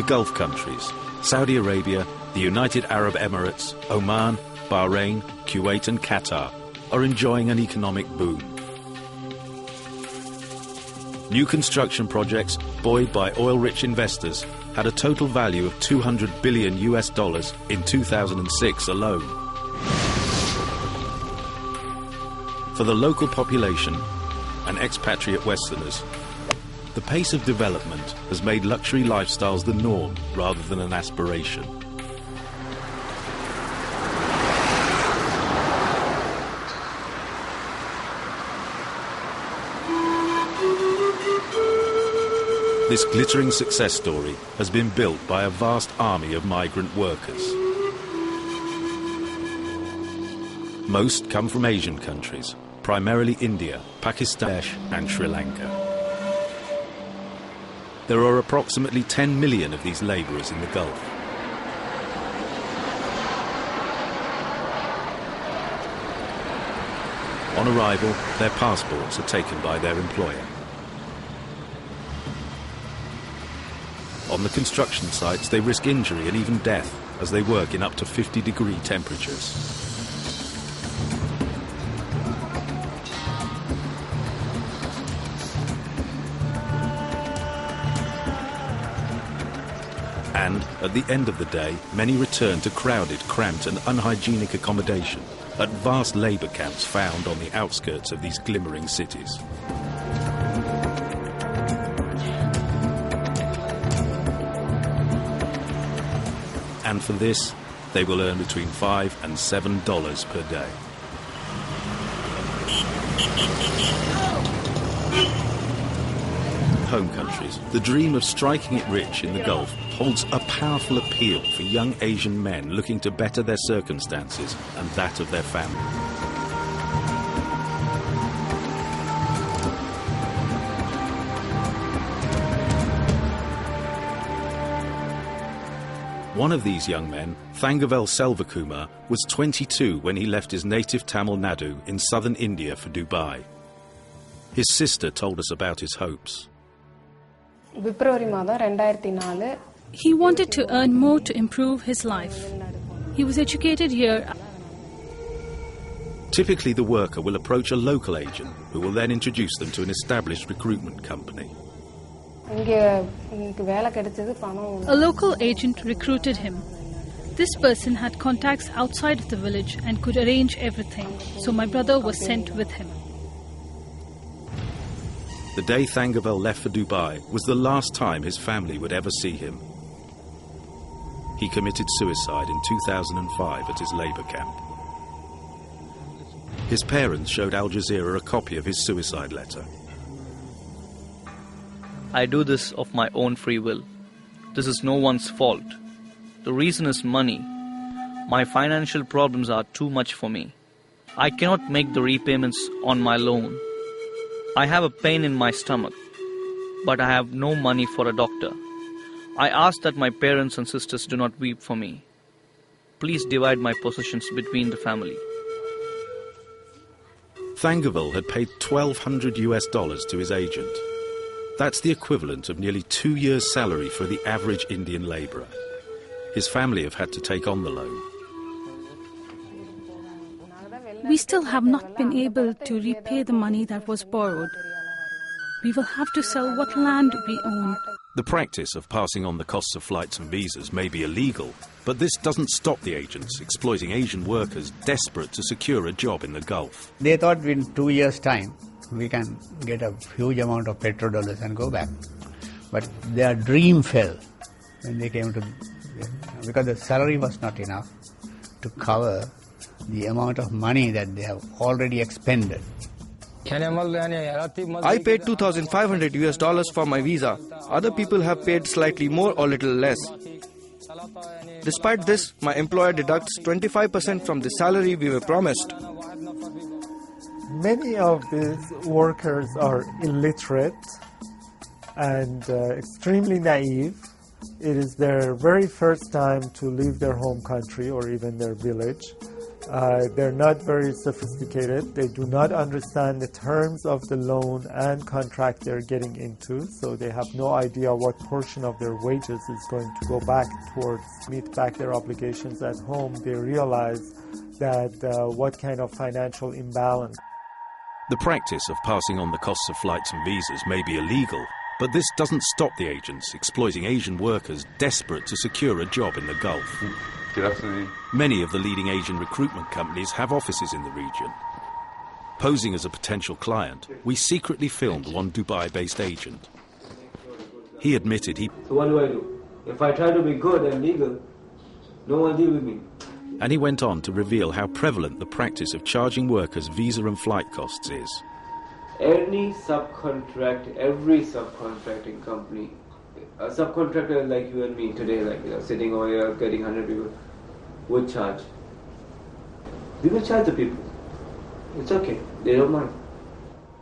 Gulf countries, Saudi Arabia, the United Arab Emirates, Oman, Bahrain, Kuwait and Qatar, are enjoying an economic boom. New construction projects, buoyed by oil-rich investors, had a total value of $200 billion in 2006 alone. For the local population and expatriate Westerners, the pace of development has made luxury lifestyles the norm rather than an aspiration. This glittering success story has been built by a vast army of migrant workers. Most come from Asian countries, primarily India, Pakistan and Sri Lanka. There are approximately 10 million of these labourers in the Gulf. On arrival, their passports are taken by their employer. On the construction sites, they risk injury and even death as they work in up to 50-degree temperatures. And at the end of the day, many return to crowded, cramped and unhygienic accommodation at vast labour camps found on the outskirts of these glimmering cities. And for this, they will earn between $5 and $7 per day. Home countries, the dream of striking it rich in the Gulf holds a powerful appeal for young Asian men looking to better their circumstances and that of their family. One of these young men, Thangavel Selvakumar, was 22 when he left his native Tamil Nadu in southern India for Dubai. His sister told us about his hopes. He wanted to earn more to improve his life. He was educated here. Typically, the worker will approach a local agent who will then introduce them to an established recruitment company. A local agent recruited him. This person had contacts outside of the village and could arrange everything, so my brother was sent with him. The day Thangavel left for Dubai was the last time his family would ever see him. He committed suicide in 2005 at his labour camp. His parents showed Al Jazeera a copy of his suicide letter. I do this of my own free will. This is no one's fault. The reason is money. My financial problems are too much for me. I cannot make the repayments on my loan. I have a pain in my stomach, but I have no money for a doctor. I ask that my parents and sisters do not weep for me. Please divide my possessions between the family. Thangavel had paid $1,200 to his agent. That's the equivalent of nearly 2 years' salary for the average Indian labourer. His family have had to take on the loan. We still have not been able to repay the money that was borrowed. We will have to sell what land we own. The practice of passing on the costs of flights and visas may be illegal, but this doesn't stop the agents exploiting Asian workers desperate to secure a job in the Gulf. They thought in 2 years' time we can get a huge amount of petrodollars and go back. But their dream fell when they came to, because the salary was not enough to cover the amount of money that they have already expended. I paid $2,500 for my visa. Other people have paid slightly more or little less. Despite this, my employer deducts 25% from the salary we were promised. Many of these workers are illiterate and extremely naive. It is their very first time to leave their home country or even their village. They're not very sophisticated. They do not understand the terms of the loan and contract they're getting into, so they have no idea what portion of their wages is going to go back towards meet back their obligations at home. They realize that what kind of financial imbalance. The practice of passing on the costs of flights and visas may be illegal, but this doesn't stop the agents exploiting Asian workers desperate to secure a job in the Gulf. Many of the leading Asian recruitment companies have offices in the region. Posing as a potential client, we secretly filmed one Dubai-based agent. He admitted he... So what do? If I try to be good and legal, no one deal with me. And he went on to reveal how prevalent the practice of charging workers visa and flight costs is. Every subcontracting company, a subcontractor like you and me today, like sitting over here getting 100 people, would charge. We will charge the people. It's okay. They don't mind.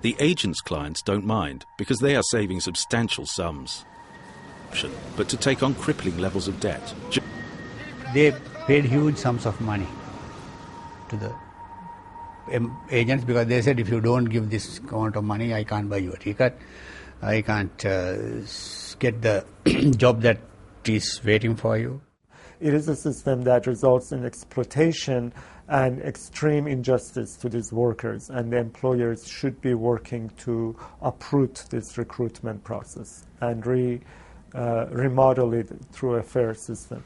The agent's clients don't mind because they are saving substantial sums. But to take on crippling levels of debt. They paid huge sums of money to the agents because they said, if you don't give this amount of money, I can't buy you a ticket. I can't get the job that is waiting for you. It is a system that results in exploitation and extreme injustice to these workers, and the employers should be working to uproot this recruitment process and remodel it through a fair system.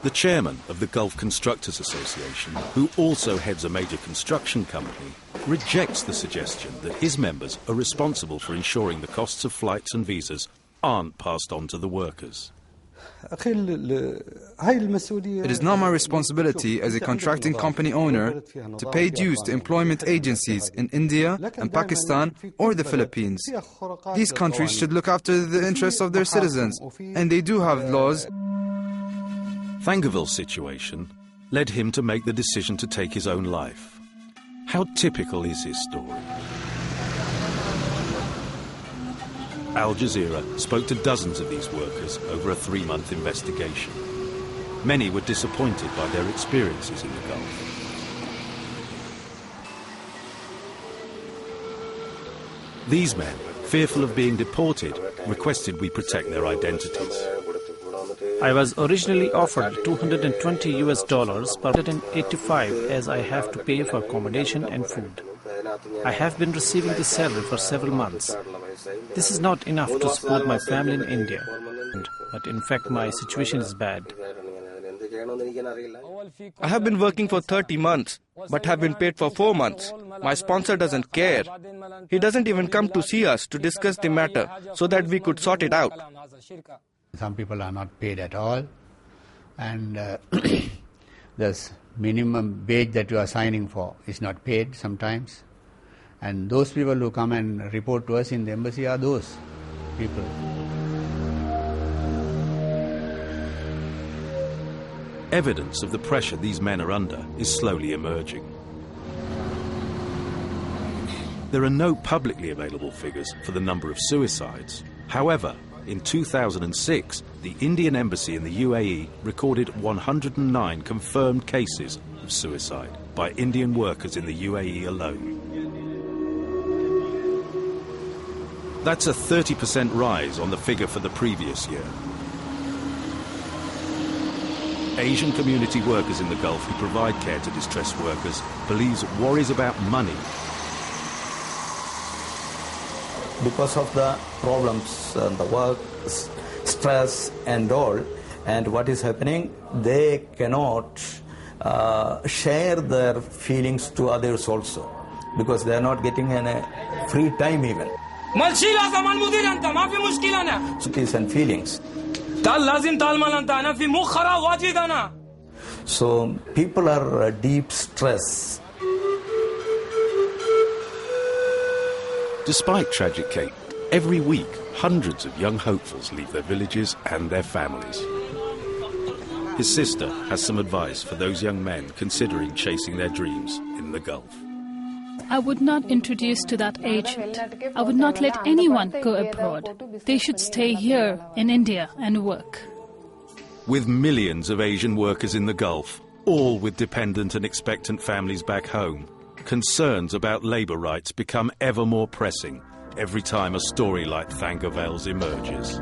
The chairman of the Gulf Constructors Association, who also heads a major construction company, rejects the suggestion that his members are responsible for ensuring the costs of flights and visas aren't passed on to the workers. It is not my responsibility as a contracting company owner to pay dues to employment agencies in India and Pakistan or the Philippines. These countries should look after the interests of their citizens, and they do have laws. Thangerville's situation led him to make the decision to take his own life. How typical is his story? Al Jazeera spoke to dozens of these workers over a 3-month investigation. Many were disappointed by their experiences in the Gulf. These men, fearful of being deported, requested we protect their identities. I was originally offered $220 per 185 as I have to pay for accommodation and food. I have been receiving this salary for several months. This is not enough to support my family in India, but in fact my situation is bad. I have been working for 30 months, but have been paid for 4 months. My sponsor doesn't care. He doesn't even come to see us to discuss the matter so that we could sort it out. Some people are not paid at all, and the minimum wage that you are signing for is not paid sometimes. And those people who come and report to us in the embassy are those people. Evidence of the pressure these men are under is slowly emerging. There are no publicly available figures for the number of suicides. However, in 2006, the Indian embassy in the UAE recorded 109 confirmed cases of suicide by Indian workers in the UAE alone. That's a 30% rise on the figure for the previous year. Asian community workers in the Gulf who provide care to distressed workers believes worries about money. Because of the problems, the work, stress and all, and what is happening, they cannot share their feelings to others also, because they are not getting any free time even. Feelings and feelings. So people are deep stress. Despite tragic fate, every week hundreds of young hopefuls leave their villages and their families. His sister has some advice for those young men considering chasing their dreams in the Gulf. I would not introduce to that agent. I would not let anyone go abroad. They should stay here in India and work. With millions of Asian workers in the Gulf, all with dependent and expectant families back home, concerns about labour rights become ever more pressing every time a story like Thangavel's emerges.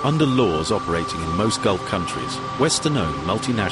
Under laws operating in most Gulf countries, Western-owned multinational